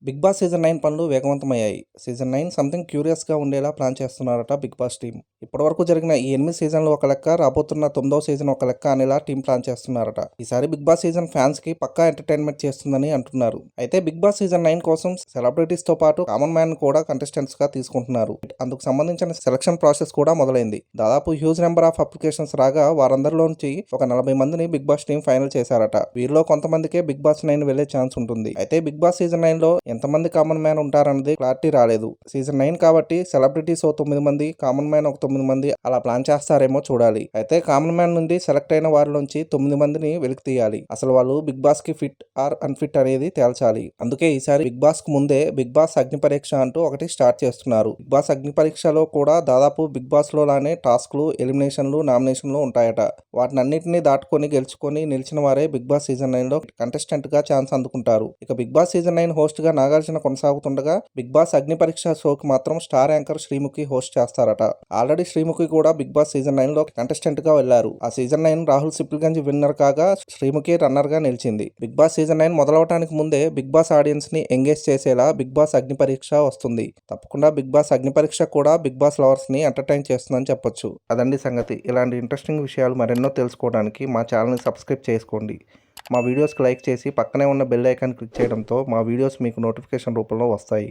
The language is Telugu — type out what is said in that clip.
బిగ్ బాస్ సీజన్ 9 పనులు వేగవంతమయ్యాయి. సీజన్ 9 సంథింగ్ క్యూరియస్‌గా ఉండేలా ప్లాన్ చేస్తున్నారట బిగ్ బాస్ టీమ్. ఇప్పటివరకు జరిగిన ఈ 8 సీజన్లు ఒక లెక్క, రాబోతున్న 9వ సీజన్ ఒక లెక్క అనేలా టీమ్ ప్లాన్ చేస్తున్నారట. ఈసారి బిగ్ బాస్ సీజన్ ఫ్యాన్స్‌కి పక్కా ఎంటర్‌టైన్‌మెంట్ చేస్తుందని అంటున్నారు. అయితే బిగ్ బాస్ సీజన్ 9 కోసం సెలబ్రిటీస్‌తో పాటు కామన్ మ్యాన్ కూడా కంటెస్టెంట్స్‌గా తీసుకుంటున్నారు. అందుకు సంబంధించిన సెలక్షన్ ప్రాసెస్ కూడా మొదలైంది. దాదాపు హ్యూజ్ నెంబర్ ఆఫ్ అప్లికేషన్స్ రాగా వారందరిలోంచి ఒక 40 మందిని బిగ్ బాస్ టీమ్ ఫైనల్ చేశారట. వీరిలో కొంతమందికే బిగ్ బాస్ 9 వెళ్లే ఛాన్స్ ఉంటుంది. అయితే బిగ్ బాస్ సీజన్ 9లో ఎంతమంది కామన్ మ్యాన్ ఉంటారన్నది క్లారిటీ రాలేదు. సీజన్ 9 కాబట్టి సెలబ్రిటీస్ ఓ 9 మంది, కామన్ మ్యాన్ ఒక 9 మంది అలా ప్లాన్ చేస్తారేమో చూడాలి. అయితే కామన్ మ్యాన్ నుండి సెలెక్ట్ అయిన వారిలోంచి 9 మందిని వెలికి తీయాలి. అసలు వాళ్ళు బిగ్ బాస్ కి ఫిట్ ఆర్ అన్ఫిట్ అనేది తేల్చాలి. అందుకే ఈసారి బిగ్ బాస్ కు ముందే బిగ్ బాస్ అగ్ని పరీక్ష అంటూ ఒకటి స్టార్ట్ చేస్తున్నారు. బిగ్ బాస్ అగ్ని పరీక్షలో కూడా దాదాపు బిగ్ బాస్ లో లానే టాస్క్లు, ఎలిమినేషన్లు, నామినేషన్లు ఉంటాయట. వాటినన్నింటినీ దాటుకొని గెలుచుకొని నిలిచిన వారే బిగ్ బాస్ సీజన్ 9 లో కంటెస్టెంట్ గా ఛాన్స్ అందుకుంటారు. ఇక బిగ్ బాస్ సీజన్ 9 హోస్ట్ గా నాగార్జున కొనసాగుతుండగా బిగ్ బాస్ అగ్ని పరీక్ష షోకి మాత్రం స్టార్ యాంకర్ శ్రీముఖి హోస్ట్ చేస్తారట. ఆల్రెడీ శ్రీముఖి కూడా బిగ్ బాస్ సీజన్ 9 లో కంటెస్టెంట్ గా వెళ్లారు. ఆ సీజన్ 9 రాహుల్ సిప్లిగంజ్ విన్నర్ కాగా శ్రీముఖి రన్నర్ గా నిలిచింది. బిగ్ బాస్ సీజన్ 9 మొదలవటానికి ముందే బిగ్ బాస్ ఆడియన్స్ ని ఎంగేజ్ చేసేలా బిగ్ బాస్ అగ్ని పరీక్ష వస్తుంది. తప్పకుండా బిగ్ బాస్ అగ్ని పరీక్ష కూడా బిగ్ బాస్ లవర్స్ ని ఎంటర్టైన్ చేస్తుందని చెప్పొచ్చు. అదండి సంగతి. ఇలాంటి ఇంట్రెస్టింగ్ విషయాలు మరెన్నో తెలుసుకోవడానికి మా ఛానల్ని సబ్స్క్రైబ్ చేసుకోండి. మా వీడియోస్కి లైక్ చేసి పక్కనే ఉన్న బెల్ ఐకాన్ క్లిక్ చేయడంతో మా వీడియోస్ మీకు నోటిఫికేషన్ రూపంలో వస్తాయి.